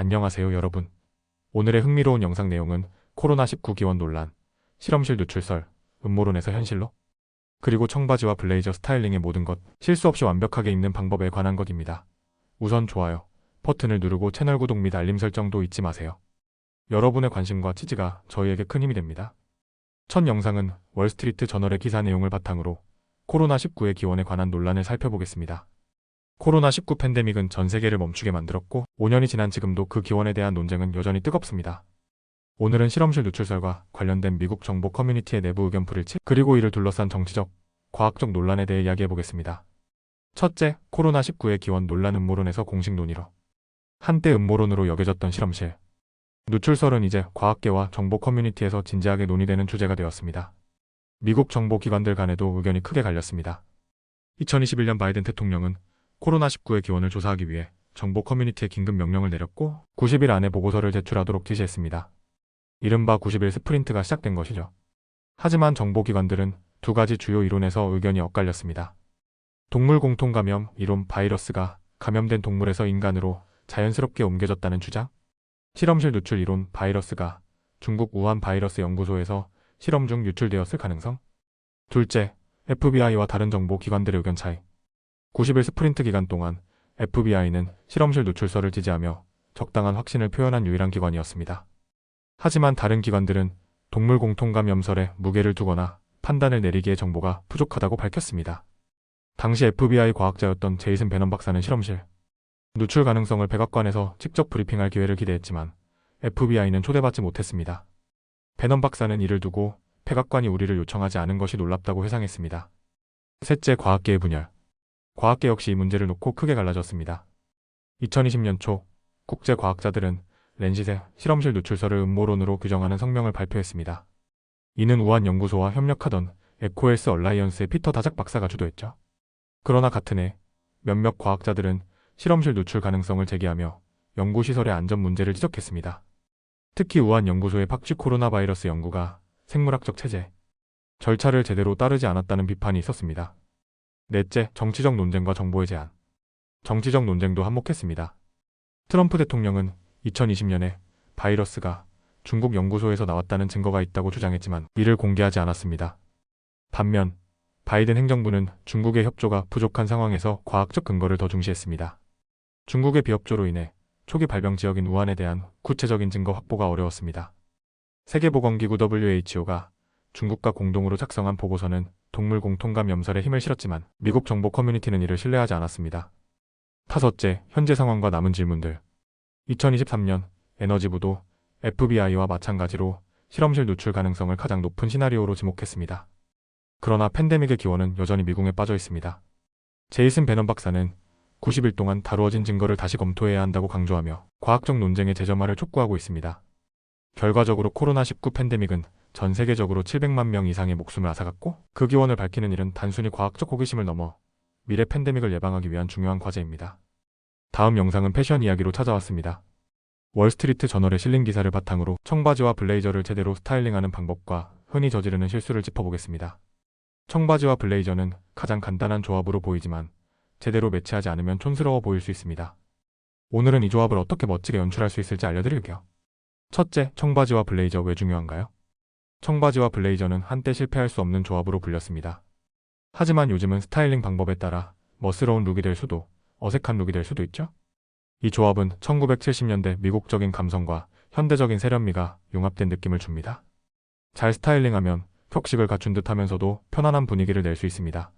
안녕하세요 여러분. 오늘의 흥미로운 영상 내용은 코로나19 기원 논란, 실험실 누출설, 음모론에서 현실로, 그리고 청바지와 블레이저 스타일링의 모든 것, 실수 없이 완벽하게 입는 방법에 관한 것입니다. 우선 좋아요 버튼을 누르고 채널 구독 및 알림 설정도 잊지 마세요. 여러분의 관심과 지지가 저희에게 큰 힘이 됩니다. 첫 영상은 월스트리트 저널의 기사 내용을 바탕으로 코로나19의 기원에 관한 논란을 살펴보겠습니다. 코로나19 팬데믹은 전 세계를 멈추게 만들었고 5년이 지난 지금도 그 기원에 대한 논쟁은 여전히 뜨겁습니다. 오늘은 실험실 누출설과 관련된 미국 정보 커뮤니티의 내부 의견 불일치, 그리고 이를 둘러싼 정치적, 과학적 논란에 대해 이야기해보겠습니다. 첫째, 코로나19의 기원 논란 음모론에서 공식 논의로. 한때 음모론으로 여겨졌던 실험실 누출설은 이제 과학계와 정보 커뮤니티에서 진지하게 논의되는 주제가 되었습니다. 미국 정보기관들 간에도 의견이 크게 갈렸습니다. 2021년 바이든 대통령은 코로나19의 기원을 조사하기 위해 정보 커뮤니티에 긴급 명령을 내렸고 90일 안에 보고서를 제출하도록 지시했습니다. 이른바 90일 스프린트가 시작된 것이죠. 하지만 정보기관들은 두 가지 주요 이론에서 의견이 엇갈렸습니다. 동물 공통 감염 이론, 바이러스가 감염된 동물에서 인간으로 자연스럽게 옮겨졌다는 주장, 실험실 누출 이론, 바이러스가 중국 우한 바이러스 연구소에서 실험 중 유출되었을 가능성. 둘째, FBI와 다른 정보기관들의 의견 차이. 90일 스프린트 기간 동안 FBI는 실험실 누출설을 지지하며 적당한 확신을 표현한 유일한 기관이었습니다. 하지만 다른 기관들은 동물 공통감염설에 무게를 두거나 판단을 내리기에 정보가 부족하다고 밝혔습니다. 당시 FBI 과학자였던 제이슨 베넌 박사는 실험실 누출 가능성을 백악관에서 직접 브리핑할 기회를 기대했지만 FBI는 초대받지 못했습니다. 베넌 박사는 이를 두고 백악관이 우리를 요청하지 않은 것이 놀랍다고 회상했습니다. 셋째, 과학계의 분열. 과학계 역시 이 문제를 놓고 크게 갈라졌습니다. 2020년 초 국제과학자들은 렌싯의 실험실 누출설을 음모론으로 규정하는 성명을 발표했습니다. 이는 우한 연구소와 협력하던 에코헬스 얼라이언스의 피터 다작 박사가 주도했죠. 그러나 같은 해 몇몇 과학자들은 실험실 누출 가능성을 제기하며 연구시설의 안전 문제를 지적했습니다. 특히 우한 연구소의 박쥐 코로나 바이러스 연구가 생물학적 체제, 절차를 제대로 따르지 않았다는 비판이 있었습니다. 넷째, 정치적 논쟁과 정보의 제한. 정치적 논쟁도 한몫했습니다. 트럼프 대통령은 2020년에 바이러스가 중국 연구소에서 나왔다는 증거가 있다고 주장했지만 이를 공개하지 않았습니다. 반면 바이든 행정부는 중국의 협조가 부족한 상황에서 과학적 근거를 더 중시했습니다. 중국의 비협조로 인해 초기 발병 지역인 우한에 대한 구체적인 증거 확보가 어려웠습니다. 세계보건기구 WHO가 중국과 공동으로 작성한 보고서는 동물 공통감염설에 힘을 실었지만 미국 정보 커뮤니티는 이를 신뢰하지 않았습니다. 다섯째, 현재 상황과 남은 질문들. 2023년 에너지부도 FBI와 마찬가지로 실험실 누출 가능성을 가장 높은 시나리오로 지목했습니다. 그러나 팬데믹의 기원은 여전히 미궁에 빠져 있습니다. 제이슨 베넌 박사는 90일 동안 다루어진 증거를 다시 검토해야 한다고 강조하며 과학적 논쟁의 재점화를 촉구하고 있습니다. 결과적으로 코로나19 팬데믹은 전 세계적으로 700만 명 이상의 목숨을 앗아갔고 그 기원을 밝히는 일은 단순히 과학적 호기심을 넘어 미래 팬데믹을 예방하기 위한 중요한 과제입니다. 다음 영상은 패션 이야기로 찾아왔습니다. 월스트리트 저널의 실린 기사를 바탕으로 청바지와 블레이저를 제대로 스타일링하는 방법과 흔히 저지르는 실수를 짚어보겠습니다. 청바지와 블레이저는 가장 간단한 조합으로 보이지만 제대로 매치하지 않으면 촌스러워 보일 수 있습니다. 오늘은 이 조합을 어떻게 멋지게 연출할 수 있을지 알려드릴게요. 첫째, 청바지와 블레이저 왜 중요한가요? 청바지와 블레이저는 한때 실패할 수 없는 조합으로 불렸습니다. 하지만 요즘은 스타일링 방법에 따라 멋스러운 룩이 될 수도 어색한 룩이 될 수도 있죠? 이 조합은 1970년대 미국적인 감성과 현대적인 세련미가 융합된 느낌을 줍니다. 잘 스타일링하면 격식을 갖춘 듯 하면서도 편안한 분위기를 낼 수 있습니다.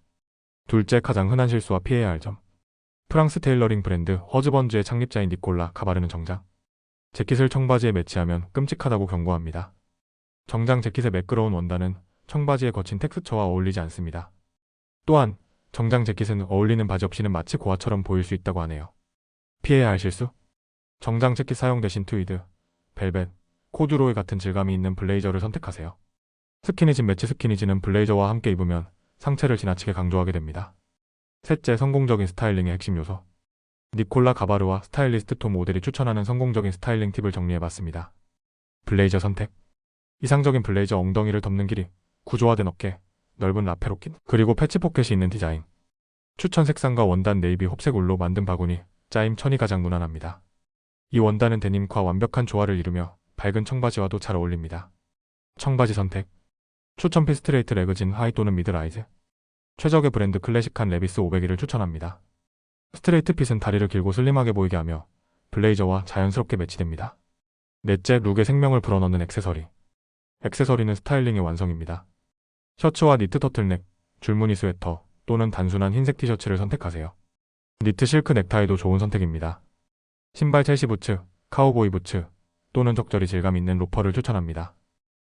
둘째, 가장 흔한 실수와 피해야 할 점. 프랑스 테일러링 브랜드 허즈번즈의 창립자인 니콜라 가바르는 정장 재킷을 청바지에 매치하면 끔찍하다고 경고합니다. 정장 재킷의 매끄러운 원단은 청바지의 거친 텍스처와 어울리지 않습니다. 또한 정장 재킷은 어울리는 바지 없이는 마치 고아처럼 보일 수 있다고 하네요. 피해야 할 실수? 정장 재킷 사용 대신 트위드, 벨벳, 코듀로이 같은 질감이 있는 블레이저를 선택하세요. 스키니진 매치. 스키니진은 블레이저와 함께 입으면 상체를 지나치게 강조하게 됩니다. 셋째, 성공적인 스타일링의 핵심 요소. 니콜라 가바르와 스타일리스트 톰 오델이 추천하는 성공적인 스타일링 팁을 정리해봤습니다. 블레이저 선택. 이상적인 블레이저 엉덩이를 덮는 길이, 구조화된 어깨, 넓은 라페로 낀, 그리고 패치 포켓이 있는 디자인. 추천 색상과 원단 네이비 홉색 울로 만든 바구니, 짜임 천이 가장 무난합니다. 이 원단은 데님과 완벽한 조화를 이루며 밝은 청바지와도 잘 어울립니다. 청바지 선택. 추천핏 스트레이트 레그진 하이 또는 미드라이즈. 최적의 브랜드 클래식한 레비스 502를 추천합니다. 스트레이트 핏은 다리를 길고 슬림하게 보이게 하며 블레이저와 자연스럽게 매치됩니다. 넷째, 룩에 생명을 불어넣는 액세서리. 액세서리는 스타일링의 완성입니다. 셔츠와 니트 터틀넥, 줄무늬 스웨터 또는 단순한 흰색 티셔츠를 선택하세요. 니트 실크 넥타이도 좋은 선택입니다. 신발 첼시 부츠, 카우보이 부츠 또는 적절히 질감 있는 로퍼를 추천합니다.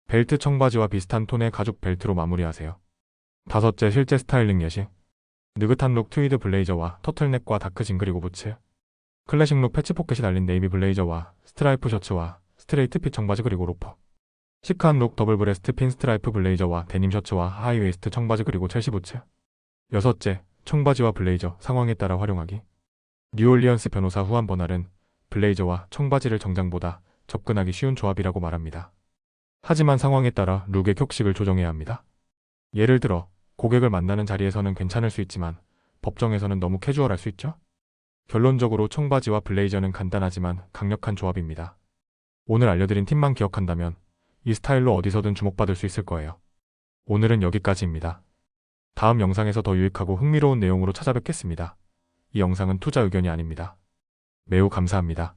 벨트 청바지와 비슷한 톤의 가죽 벨트로 마무리하세요. 다섯째, 실제 스타일링 예시. 느긋한 룩 트위드 블레이저와 터틀넥과 다크 징그리고 부츠. 클래식 룩 패치 포켓이 달린 네이비 블레이저와 스트라이프 셔츠와 스트레이트 핏 청바지 그리고 로퍼. 시크한 룩 더블 브레스트 핀 스트라이프 블레이저와 데님 셔츠와 하이웨이스트 청바지 그리고 첼시 부츠. 여섯째, 청바지와 블레이저 상황에 따라 활용하기. 뉴올리언스 변호사 후안 버날은 블레이저와 청바지를 정장보다 접근하기 쉬운 조합이라고 말합니다. 하지만 상황에 따라 룩의 격식을 조정해야 합니다. 예를 들어 고객을 만나는 자리에서는 괜찮을 수 있지만 법정에서는 너무 캐주얼할 수 있죠? 결론적으로 청바지와 블레이저는 간단하지만 강력한 조합입니다. 오늘 알려드린 팁만 기억한다면 이 스타일로 어디서든 주목받을 수 있을 거예요. 오늘은 여기까지입니다. 다음 영상에서 더 유익하고 흥미로운 내용으로 찾아뵙겠습니다. 이 영상은 투자 의견이 아닙니다. 매우 감사합니다.